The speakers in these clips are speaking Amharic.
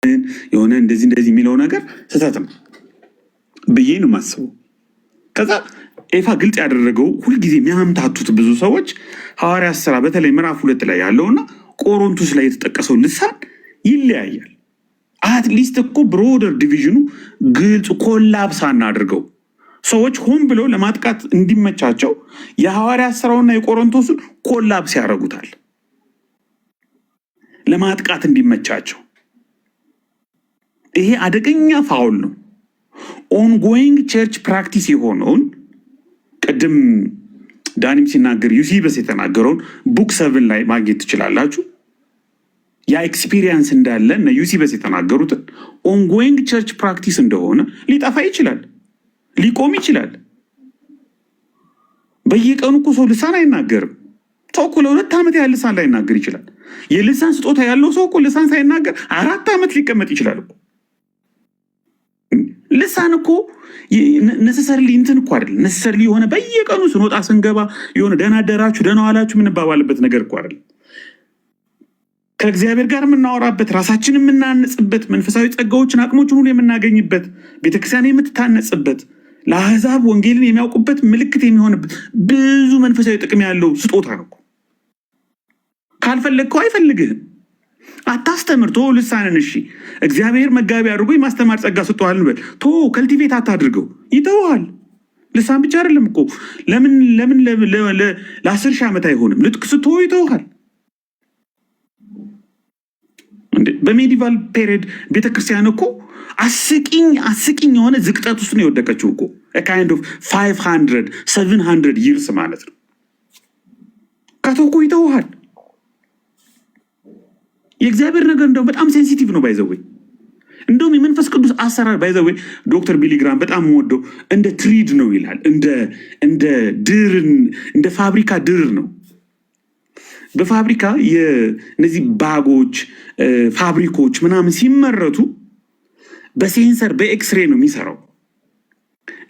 የሆነ እንደዚህ የሚለው ነገር ስህተት ነው ብዬ ነው የማስበው። ከዛ ኤፋ ግልጽ ያደረገው ሁልጊዜ የሚያምታቱት ብዙ ሰዎች ሐዋርያት ሥራ በተለይ ምዕራፍ 2 ላይ ያለውና ቆሮንቶስ ላይ የተጠቀሰው ልሳን ይለያያል። አትሊስት እኮ ብሮደር ዲቪዥኑ ግልጽ ኮላፕስ አናድርገው። ሰዎች ሆን ብለው ለማጥቃት እንዲመቻቸው የሐዋርያት ሥራውና የቆሮንቶስን ኮላፕስ ያደርጉታል ለማጥቃት እንዲመቻቸው። ይሄ አደገኛ ፋውል ነው። ኦንጎይንግ ቸርች ፕራክቲስ የሆነውን ቅድም ዳኒም ሲናገር ዩሲበስ የተናገረውን ቡክ 7 ላይ ማግኘት ትችላላችሁ። ያ ኤክስፒሪየንስ እንዳለ እና ዩሲበስ የተናገሩትን ኦንጎይንግ ቸርች ፕራክቲስ እንደሆነ ሊጠፋ ይችላል፣ ሊቆም ይችላል። በየቀኑ እኮ ሰው ልሳን አይናገርም። ሰው እኮ ለ2 ዓመት ያህል ልሳን ላይናገር ይችላል። የልሳን ስጦታ ያለው ሰው እኮ ልሳን ሳይናገር 4 ዓመት ሊቀመጥ ይችላል እኮ። ልሳን እኮ ነሰሰርሊ እንትን እኮ አይደለም። ነሰሰርሊ የሆነ በየቀኑ ስንወጣ ስንገባ የሆነ ደህና አደራችሁ ደህና ዋላችሁ የምንባባልበት ነገር እኮ አይደለም። ከእግዚአብሔር ጋር የምናወራበት፣ ራሳችን የምናነጽበት፣ መንፈሳዊ ጸጋዎችን አቅሞችን ሁሉ የምናገኝበት፣ ቤተክርስቲያን የምትታነጽበት፣ ለአሕዛብ ወንጌልን የሚያውቁበት ምልክት የሚሆንበት ብዙ መንፈሳዊ ጥቅም ያለው ስጦታ ነው። ካልፈለግከው አይፈልግህም። አታስተምር፣ ቶ ልሳንን እሺ እግዚአብሔር መጋቢ አድርጎ የማስተማር ጸጋ ስጠዋል እንበል። ቶ ከልቲቬት አታድርገው፣ ይተውሃል። ልሳን ብቻ አይደለም እኮ ለምን ለ10 ሺህ ዓመት አይሆንም። ልጥቅስ ቶ ይተውሃል። በሜዲቫል ፔሪድ ቤተክርስቲያን እኮ አስቂኝ የሆነ ዝቅጠት ውስጥ ነው የወደቀችው እኮ ካይንድ ኦፍ 500-700 ይርስ ማለት ነው። ከተውኩ ይተውሃል። የእግዚአብሔር ነገር እንደው በጣም ሴንሲቲቭ ነው ባይዘወይ። እንደውም የመንፈስ ቅዱስ አሰራር ባይዘወይ ዶክተር ቢሊግራም በጣም ወደው እንደ ትሪድ ነው ይላል። እንደ ድር፣ እንደ ፋብሪካ ድር ነው። በፋብሪካ የነዚህ ባጎች ፋብሪኮች ምናምን ሲመረቱ በሴንሰር በኤክስሬ ነው የሚሰራው።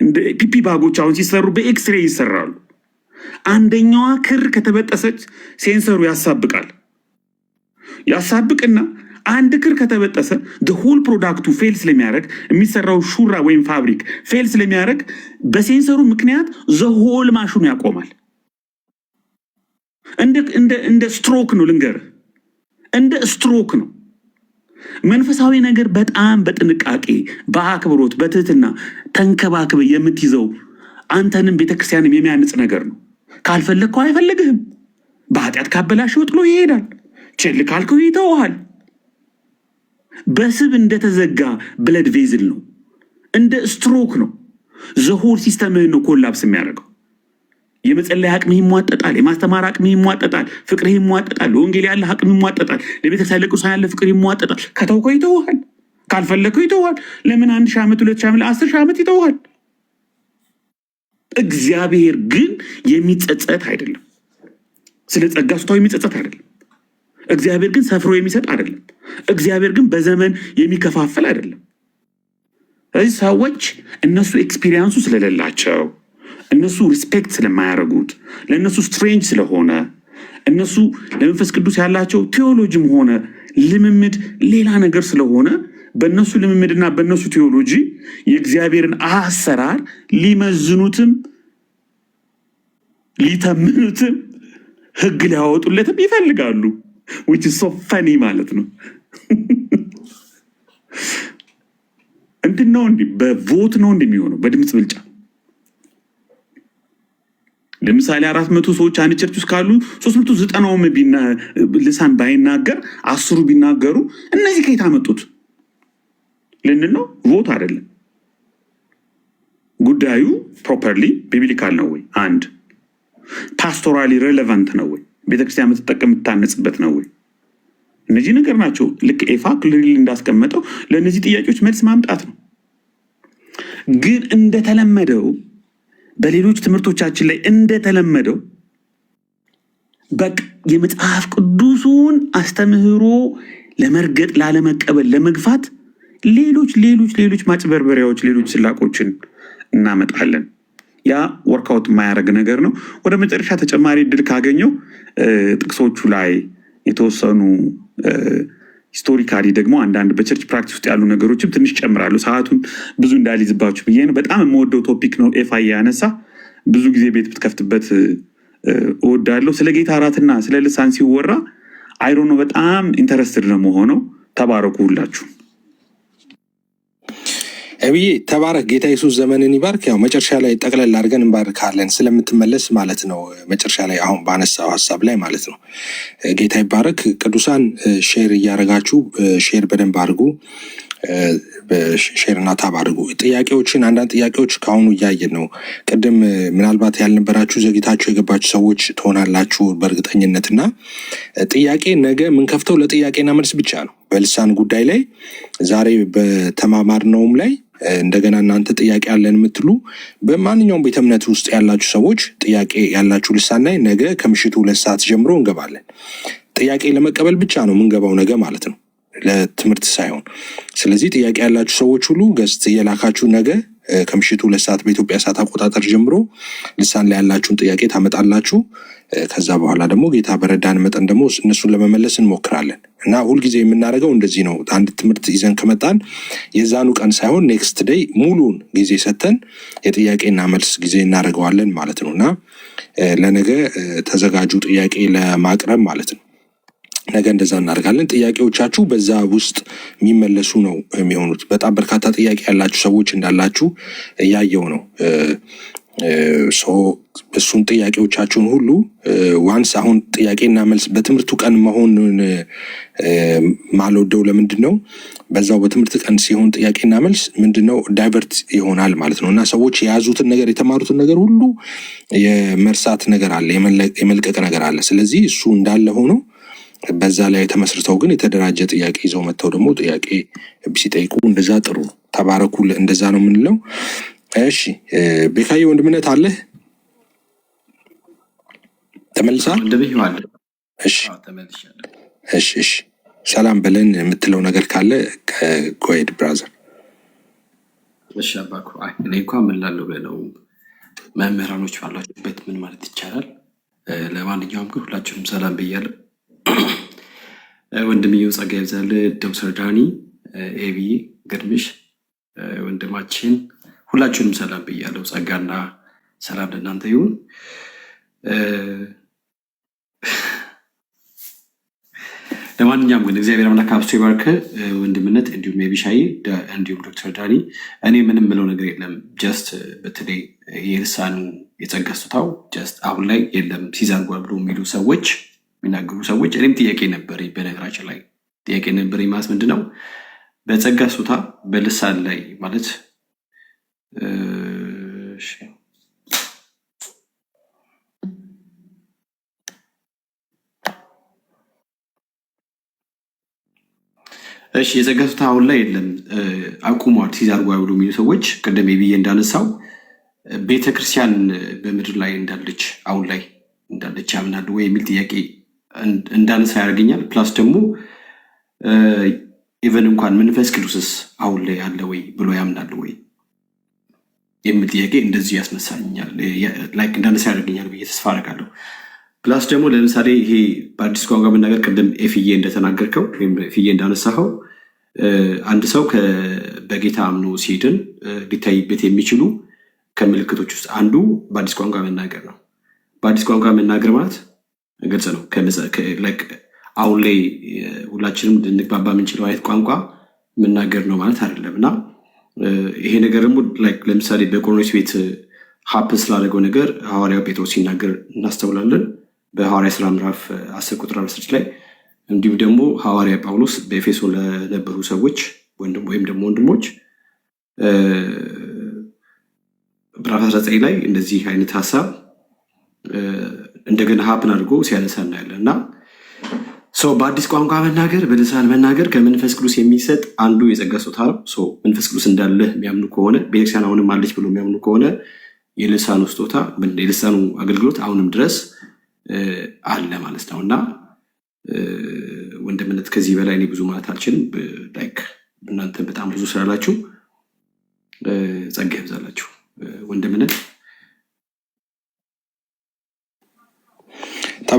እንደ ፒፒ ባጎች አሁን ሲሰሩ በኤክስሬ ይሰራሉ። አንደኛዋ ክር ከተበጠሰች ሴንሰሩ ያሳብቅና አንድ ክር ከተበጠሰ ሆል ፕሮዳክቱ ፌል ስለሚያደርግ የሚሰራው ሹራ ወይም ፋብሪክ ፌል ስለሚያደርግ በሴንሰሩ ምክንያት ዘሆል ማሽኑ ያቆማል። እንደ ስትሮክ ነው ልንገርህ፣ እንደ ስትሮክ ነው። መንፈሳዊ ነገር በጣም በጥንቃቄ በአክብሮት በትህትና ተንከባክበ የምትይዘው አንተንም ቤተክርስቲያንም የሚያንጽ ነገር ነው። ካልፈለግከው አይፈልግህም። በኃጢአት ካበላሸው ጥሎ ይሄዳል። ችል ካልከው ይተውሃል። በስብ እንደተዘጋ ብለድ ቬዝል ነው፣ እንደ ስትሮክ ነው። ዘሆል ሲስተምህን ነው ኮላፕስ የሚያደርገው። የመጸለይ አቅምህ ይሟጠጣል፣ የማስተማር አቅምህ ይሟጠጣል፣ ፍቅርህ ይሟጠጣል፣ ለወንጌል ያለ አቅም ይሟጠጣል፣ ለቤተክርስቲያን ለቅዱሳን ያለ ፍቅር ይሟጠጣል። ከተውከው ይተውሃል፣ ካልፈለግከው ይተውሃል። ለምን 1,000 ዓመት 2,000 ዓመት 10,000 ዓመት ይተውሃል። እግዚአብሔር ግን የሚጸጸት አይደለም። ስለ ጸጋ ስጦታው የሚጸጸት አይደለም። እግዚአብሔር ግን ሰፍሮ የሚሰጥ አይደለም። እግዚአብሔር ግን በዘመን የሚከፋፈል አይደለም። ስለዚህ ሰዎች እነሱ ኤክስፒሪየንሱ ስለሌላቸው፣ እነሱ ሪስፔክት ስለማያደርጉት፣ ለእነሱ ስትሬንጅ ስለሆነ፣ እነሱ ለመንፈስ ቅዱስ ያላቸው ቴዎሎጂም ሆነ ልምምድ ሌላ ነገር ስለሆነ በእነሱ ልምምድና በእነሱ ቴዎሎጂ የእግዚአብሔርን አሰራር ሊመዝኑትም ሊተምኑትም ሕግ ሊያወጡለትም ይፈልጋሉ። which is so funny ማለት ነው። እንትን ነው እንዲህ በቮት ነው እንደሚሆነው በድምፅ ብልጫ። ለምሳሌ 400 ሰዎች አንድ ቸርች ውስጥ ካሉ 390ውም ልሳን ባይናገር 10ሩ ቢናገሩ እነዚህ ከየት አመጡት ልንል ነው? ቮት አይደለም ጉዳዩ። ፕሮፐርሊ ቢብሊካል ነው ወይ? አንድ ፓስቶራሊ ሬሌቫንት ነው ወይ? ቤተክርስቲያን የምትታነጽበት ነው ወይ? እነዚህ ነገር ናቸው። ልክ ኤፋ ክሊርሊ እንዳስቀመጠው ለእነዚህ ጥያቄዎች መልስ ማምጣት ነው። ግን እንደተለመደው በሌሎች ትምህርቶቻችን ላይ እንደተለመደው በቃ የመጽሐፍ ቅዱሱን አስተምህሮ ለመርገጥ ላለመቀበል ለመግፋት ሌሎች ማጭበርበሪያዎች ሌሎች ስላቆችን እናመጣለን። ያ ወርክአውት የማያደርግ ነገር ነው። ወደ መጨረሻ ተጨማሪ እድል ካገኘው ጥቅሶቹ ላይ የተወሰኑ ሂስቶሪካሊ ደግሞ አንዳንድ በቸርች ፕራክቲስ ውስጥ ያሉ ነገሮችም ትንሽ ጨምራሉ። ሰዓቱን ብዙ እንዳልይዝባችሁ ብዬ ነው። በጣም የምወደው ቶፒክ ነው። ኤፋይ ያነሳ ብዙ ጊዜ ቤት ብትከፍትበት እወዳለሁ። ስለ ጌታ እራትና ስለ ልሳን ሲወራ አይሮ ነው በጣም ኢንተረስትድ ነው መሆነው። ተባረኩ ሁላችሁ። አብዬ ተባረክ። ጌታ ኢየሱስ ዘመንን ይባርክ። ያው መጨረሻ ላይ ጠቅለል አድርገን እንባርካለን ስለምትመለስ ማለት ነው። መጨረሻ ላይ አሁን ባነሳው ሀሳብ ላይ ማለት ነው። ጌታ ይባረክ። ቅዱሳን ሼር እያደረጋችሁ ሼር በደንብ አድርጉ። ሼር እና ታብ አድርጉ። ጥያቄዎችን አንዳንድ ጥያቄዎች ከአሁኑ እያየን ነው። ቅድም ምናልባት ያልነበራችሁ ዘግይታችሁ የገባችሁ ሰዎች ትሆናላችሁ በእርግጠኝነት እና ጥያቄ ነገ የምንከፍተው ለጥያቄና መልስ ብቻ ነው። በልሳን ጉዳይ ላይ ዛሬ በተማማርነውም ላይ እንደገና እናንተ ጥያቄ ያለን የምትሉ በማንኛውም ቤተ እምነት ውስጥ ያላችሁ ሰዎች ጥያቄ ያላችሁ ልሳን ላይ ነገ ከምሽቱ 2 ሰዓት ጀምሮ እንገባለን። ጥያቄ ለመቀበል ብቻ ነው የምንገባው ነገ ማለት ነው፣ ለትምህርት ሳይሆን። ስለዚህ ጥያቄ ያላችሁ ሰዎች ሁሉ ገስት እየላካችሁ ነገ ከምሽቱ 2 ሰዓት በኢትዮጵያ ሰዓት አቆጣጠር ጀምሮ ልሳን ላይ ያላችሁን ጥያቄ ታመጣላችሁ። ከዛ በኋላ ደግሞ ጌታ በረዳን መጠን ደግሞ እነሱን ለመመለስ እንሞክራለን እና ሁልጊዜ የምናደርገው እንደዚህ ነው። አንድ ትምህርት ይዘን ከመጣን የዛኑ ቀን ሳይሆን ኔክስት ዴይ ሙሉን ጊዜ ሰተን የጥያቄና መልስ ጊዜ እናደርገዋለን ማለት ነው እና ለነገ ተዘጋጁ ጥያቄ ለማቅረብ ማለት ነው። ነገ እንደዛ እናደርጋለን። ጥያቄዎቻችሁ በዛ ውስጥ የሚመለሱ ነው የሚሆኑት። በጣም በርካታ ጥያቄ ያላችሁ ሰዎች እንዳላችሁ እያየው ነው። እሱን ጥያቄዎቻችሁን ሁሉ ዋንስ አሁን ጥያቄና መልስ በትምህርቱ ቀን መሆኑን ማልወደው ለምንድን ነው? በዛው በትምህርት ቀን ሲሆን ጥያቄና መልስ ምንድነው ዳይቨርት ይሆናል ማለት ነው እና ሰዎች የያዙትን ነገር የተማሩትን ነገር ሁሉ የመርሳት ነገር አለ፣ የመልቀቅ ነገር አለ። ስለዚህ እሱ እንዳለ ሆኖ በዛ ላይ ተመስርተው ግን የተደራጀ ጥያቄ ይዘው መጥተው ደግሞ ጥያቄ ሲጠይቁ እንደዛ ጥሩ ነው። ተባረኩ። እንደዛ ነው የምንለው። እሺ ቤካዬ ወንድምነት አለ ተመልሳ እሺ ሰላም በለን የምትለው ነገር ካለ ጎይድ ብራዘር። እሺ አባኩ እኔ እንኳን ምን ላለው በለው መምህራኖች ባላችሁበት ምን ማለት ይቻላል። ለማንኛውም ግን ሁላችሁም ሰላም ብያለሁ። ወንድምየው ጸጋ ይብዛል፣ ዶክተር ዳኒ፣ ኤቢ ግርምሽ ወንድማችን ሁላችሁንም ሰላም ብያለሁ። ጸጋና ሰላም ለእናንተ ይሁን። ለማንኛውም ግን እግዚአብሔር አምላክ አብዝቶ ይባርክ ወንድምነት፣ እንዲሁም ኤቢሻይ፣ እንዲሁም ዶክተር ዳኒ። እኔ ምንም ምለው ነገር የለም። ጀስት በተለይ የልሳኑ የጸጋ ስጦታው ጀስት አሁን ላይ የለም ሲዛጓ ብሎ የሚሉ ሰዎች የሚናገሩ ሰዎች እኔም ጥያቄ ነበረኝ። በነገራችን ላይ ጥያቄ ነበረኝ ማለት ምንድነው በጸጋ ስጦታ በልሳን ላይ ማለት እሺ የጸጋ ስጦታ አሁን ላይ የለም አቁሟል ሲዛጓ ብሎ የሚሉ ሰዎች ቀደም ብዬ እንዳነሳው ቤተክርስቲያን በምድር ላይ እንዳለች አሁን ላይ እንዳለች ያምናሉ ወይ የሚል ጥያቄ እንዳነሳ ያደርገኛል። ፕላስ ደግሞ ኢቨን እንኳን መንፈስ ቅዱስስ አሁን ላይ አለ ወይ ብሎ ያምናሉ ወይ የሚል ጥያቄ እንደዚህ ያስነሳኛል፣ ላይክ እንዳነሳ ያደርገኛል ብዬ ተስፋ አደርጋለሁ። ፕላስ ደግሞ ለምሳሌ ይሄ በአዲስ ቋንቋ መናገር ቅድም ኤፍዬ እንደተናገርከው ወይም ኤፍዬ እንዳነሳኸው አንድ ሰው በጌታ አምኖ ሲድን ሊታይበት የሚችሉ ከምልክቶች ውስጥ አንዱ በአዲስ ቋንቋ መናገር ነው። በአዲስ ቋንቋ መናገር ማለት ግልጽ ነው። አሁን ላይ ሁላችንም ልንግባባ የምንችለው አይነት ቋንቋ መናገር ነው ማለት አይደለም እና ይሄ ነገር ደግሞ ለምሳሌ በቆሮንቶስ ቤት ሀፕን ስላደረገው ነገር ሐዋርያው ጴጥሮስ ሲናገር እናስተውላለን በሐዋርያ ሥራ ምዕራፍ 10 ቁጥር 16 ላይ። እንዲሁም ደግሞ ሐዋርያ ጳውሎስ በኤፌሶን ለነበሩ ሰዎች ወይም ደግሞ ወንድሞች ምዕራፍ 19 ላይ እንደዚህ አይነት ሀሳብ እንደገና ሀፕን አድርጎ ሲያነሳ እናያለን እና በአዲስ ቋንቋ መናገር በልሳን መናገር ከመንፈስ ቅዱስ የሚሰጥ አንዱ የጸጋ ስጦታ ነው። መንፈስ ቅዱስ እንዳለ የሚያምኑ ከሆነ ቤተክርስቲያን አሁንም አለች ብሎ የሚያምኑ ከሆነ የልሳኑ ስጦታ የልሳኑ አገልግሎት አሁንም ድረስ አለ ማለት ነው እና ወንድምነት ከዚህ በላይ እኔ ብዙ ማለት አልችልም። እናንተ በጣም ብዙ ስላላችሁ ጸጋ ይብዛላችሁ ወንድምነት።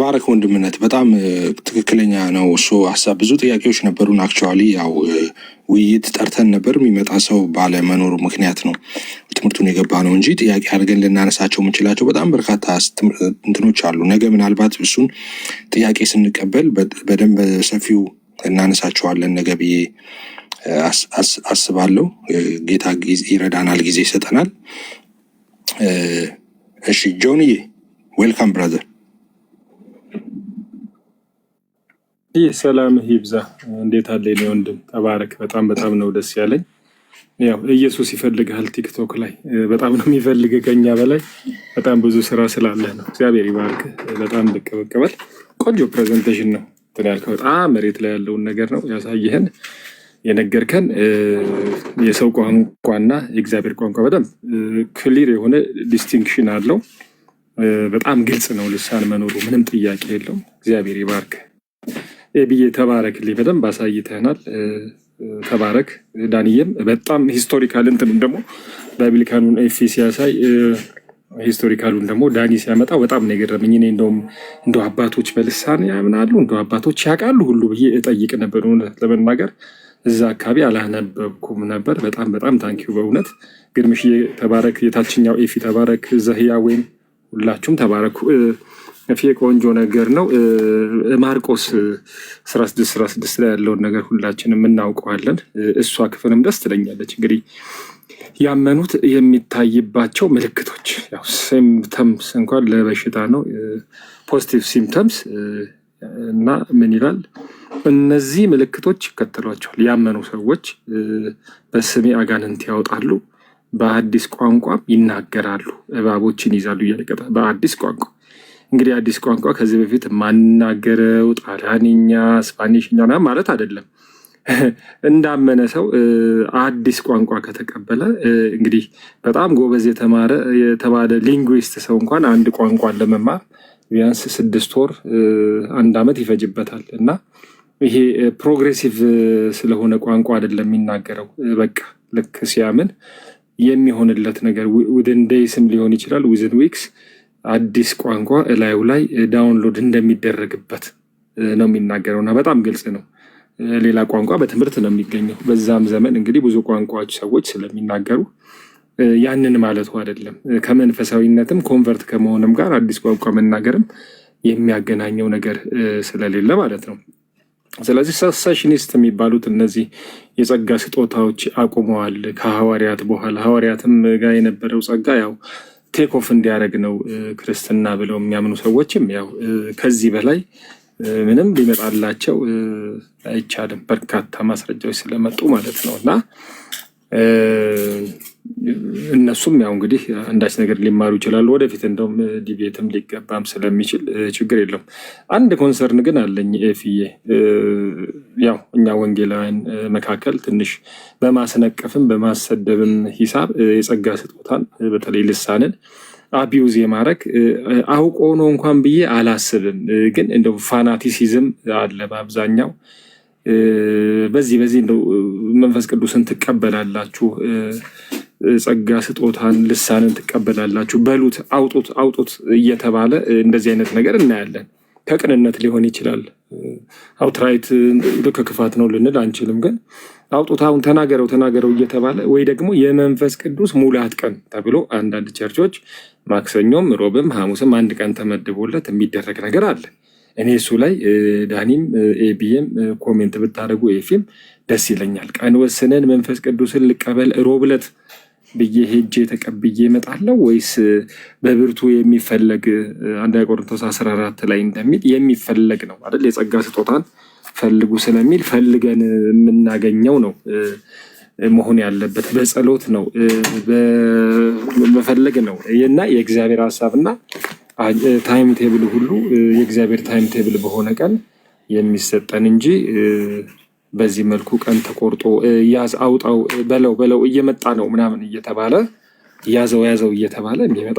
ተባረክ ወንድምነት። በጣም ትክክለኛ ነው እሱ ሀሳብ። ብዙ ጥያቄዎች ነበሩን። አክቹዋሊ ያው ውይይት ጠርተን ነበር፣ የሚመጣ ሰው ባለመኖሩ ምክንያት ነው ትምህርቱን የገባ ነው እንጂ ጥያቄ አድርገን ልናነሳቸው የምንችላቸው በጣም በርካታ እንትኖች አሉ። ነገ ምናልባት እሱን ጥያቄ ስንቀበል በደንብ ሰፊው እናነሳቸዋለን ነገ ብዬ አስባለሁ። ጌታ ይረዳናል፣ ጊዜ ይሰጠናል። እሺ ጆንዬ ዌልካም ብራዘር። ይህ ሰላም ይብዛ። እንዴት አለ የኔ ወንድም? ተባረክ። በጣም ነው ደስ ያለኝ። ያው ኢየሱስ ይፈልግሃል ቲክቶክ ላይ በጣም ነው የሚፈልግ ከኛ በላይ በጣም ብዙ ስራ ስላለ ነው። እግዚአብሔር ይባርክ። በጣም ብቅ በል። ቆንጆ ፕሬዘንቴሽን ነው እንትን ያልከው። በጣም መሬት ላይ ያለውን ነገር ነው ያሳየህን የነገርከን። የሰው ቋንቋና የእግዚአብሔር ቋንቋ በጣም ክሊር የሆነ ዲስቲንክሽን አለው። በጣም ግልጽ ነው ልሳን መኖሩ፣ ምንም ጥያቄ የለውም። እግዚአብሔር ይባርክ። ብዬ ተባረክልኝ። በደንብ አሳይተናል። ተባረክ። ዳንኤም በጣም ሂስቶሪካል እንትንም ደግሞ ባይብሊካኑን ኤፊ ሲያሳይ ሂስቶሪካሉን ደግሞ ዳኒ ሲያመጣው በጣም ነው የገረመኝ። እኔ እንደው አባቶች በልሳን ያምናሉ እንደው አባቶች ያውቃሉ ሁሉ ብዬ እጠይቅ ነበር። እውነት ለመናገር እዛ አካባቢ አላነበብኩም ነበር። በጣም ታንኪዩ በእውነት ግርምሽዬ ተባረክ። የታችኛው ኤፊ ተባረክ። ዘህያ ወይም ሁላችሁም ተባረኩ። ቆንጆ ነገር ነው። ማርቆስ 16 ላይ ያለውን ነገር ሁላችንም እናውቀዋለን። እሷ ክፍልም ደስ ትለኛለች። እንግዲህ ያመኑት የሚታይባቸው ምልክቶች ያው ሲምፕተምስ እንኳን ለበሽታ ነው ፖዚቲቭ ሲምፕተምስ እና ምን ይላል? እነዚህ ምልክቶች ይከተሏቸዋል። ያመኑ ሰዎች በስሜ አጋንንት ያወጣሉ፣ በአዲስ ቋንቋም ይናገራሉ፣ እባቦችን ይዛሉ እያለቀጠ በአዲስ ቋንቋ እንግዲህ አዲስ ቋንቋ ከዚህ በፊት ማናገረው ጣሊያንኛ፣ ስፓኒሽኛ ማለት አይደለም። እንዳመነ ሰው አዲስ ቋንቋ ከተቀበለ እንግዲህ በጣም ጎበዝ የተባለ ሊንጉዊስት ሰው እንኳን አንድ ቋንቋን ለመማር ቢያንስ 6 ወር 1 ዓመት ይፈጅበታል። እና ይሄ ፕሮግሬሲቭ ስለሆነ ቋንቋ አይደለም የሚናገረው። በቃ ልክ ሲያምን የሚሆንለት ነገር ዊዝን ዴይስም ሊሆን ይችላል ዊዝን ዊክስ አዲስ ቋንቋ እላዩ ላይ ዳውንሎድ እንደሚደረግበት ነው የሚናገረው። እና በጣም ግልጽ ነው። ሌላ ቋንቋ በትምህርት ነው የሚገኘው። በዛም ዘመን እንግዲህ ብዙ ቋንቋዎች ሰዎች ስለሚናገሩ ያንን ማለቱ አይደለም። ከመንፈሳዊነትም ኮንቨርት ከመሆንም ጋር አዲስ ቋንቋ መናገርም የሚያገናኘው ነገር ስለሌለ ማለት ነው። ስለዚህ ሰሴሽኒስት የሚባሉት እነዚህ የጸጋ ስጦታዎች አቁመዋል ከሐዋርያት በኋላ። ሐዋርያትም ጋር የነበረው ጸጋ ያው ቴክ ኦፍ እንዲያደርግ ነው ክርስትና ብለው የሚያምኑ ሰዎችም ያው ከዚህ በላይ ምንም ሊመጣላቸው አይቻልም። በርካታ ማስረጃዎች ስለመጡ ማለት ነው። እና እነሱም ያው እንግዲህ አንዳች ነገር ሊማሩ ይችላሉ ወደፊት። እንደውም ዲቤትም ሊገባም ስለሚችል ችግር የለውም። አንድ ኮንሰርን ግን አለኝ ኤፍዬ። ያው እኛ ወንጌላውያን መካከል ትንሽ በማስነቀፍም በማሰደብም ሂሳብ የጸጋ ስጦታን በተለይ ልሳንን አቢዩዝ የማድረግ አውቆ ነው እንኳን ብዬ አላስብም። ግን እንደው ፋናቲሲዝም አለ በአብዛኛው። በዚህ እንደው መንፈስ ቅዱስን ትቀበላላችሁ፣ ጸጋ ስጦታን ልሳንን ትቀበላላችሁ፣ በሉት አውጡት እየተባለ እንደዚህ አይነት ነገር እናያለን። ከቅንነት ሊሆን ይችላል። አውትራይት ከክፋት ነው ልንል አንችልም። ግን አውጡት አሁን ተናገረው እየተባለ ወይ ደግሞ የመንፈስ ቅዱስ ሙላት ቀን ተብሎ አንዳንድ ቸርቾች ማክሰኞም ሮብም ሐሙስም አንድ ቀን ተመድቦለት የሚደረግ ነገር አለ። እኔ እሱ ላይ ዳኒም ኤቢኤም ኮሜንት ብታደርጉ ኤፊም ደስ ይለኛል። ቀን ወስነን መንፈስ ቅዱስን ልቀበል ሮብ ዕለት ብዬ ሄጄ ተቀብዬ እመጣለሁ ወይስ በብርቱ የሚፈለግ 1 ቆሮንቶስ 14 ላይ እንደሚል የሚፈለግ ነው አይደል? የጸጋ ስጦታን ፈልጉ ስለሚል ፈልገን የምናገኘው ነው መሆን ያለበት። በጸሎት ነው በመፈለግ ነው። እና የእግዚአብሔር ሀሳብና ታይም ቴብል ሁሉ የእግዚአብሔር ታይም ቴብል በሆነ ቀን የሚሰጠን እንጂ በዚህ መልኩ ቀን ተቆርጦ ያዝ አውጣው በለው እየመጣ ነው ምናምን እየተባለ ያዘው እየተባለ የሚመጣ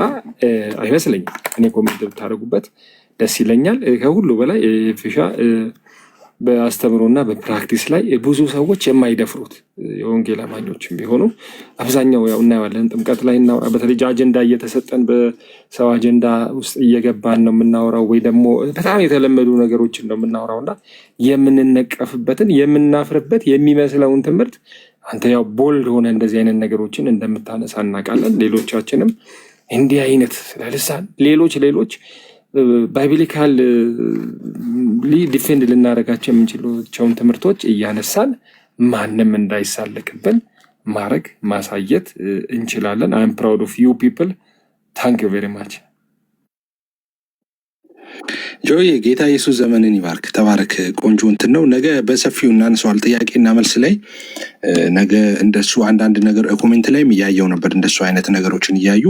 አይመስለኝም። እኔ ኮሜንት ብታደርጉበት ደስ ይለኛል። ከሁሉ በላይ ፊሻ በአስተምሮና በፕራክቲስ ላይ ብዙ ሰዎች የማይደፍሩት የወንጌል አማኞችም ቢሆኑ አብዛኛው ያው እናየዋለን። ጥምቀት ላይ እናውራ፣ በተለይ አጀንዳ እየተሰጠን በሰው አጀንዳ ውስጥ እየገባን ነው የምናወራው፣ ወይ ደግሞ በጣም የተለመዱ ነገሮችን ነው የምናወራው እና የምንነቀፍበትን የምናፍርበት የሚመስለውን ትምህርት አንተ ያው ቦልድ ሆነ እንደዚህ አይነት ነገሮችን እንደምታነሳ እናውቃለን። ሌሎቻችንም እንዲህ አይነት ስለልሳን ሌሎች ባይብሊካል ዲፌንድ ልናደርጋቸው የምንችላቸውን ትምህርቶች እያነሳን ማንም እንዳይሳለቅብን ማድረግ ማሳየት እንችላለን። አይም ፕራውድ ኦፍ ዩ ፒፕል ታንክ ዩ ቬሪ ማች። ጆዬ ጌታ ኢየሱስ ዘመንን ይባርክ። ተባረክ። ቆንጆ እንትን ነው። ነገ በሰፊው እናንሰዋል። ጥያቄና መልስ ላይ ነገ እንደሱ አንዳንድ ነገር ኮሜንት ላይም እያየው ነበር እንደሱ አይነት ነገሮችን እያዩ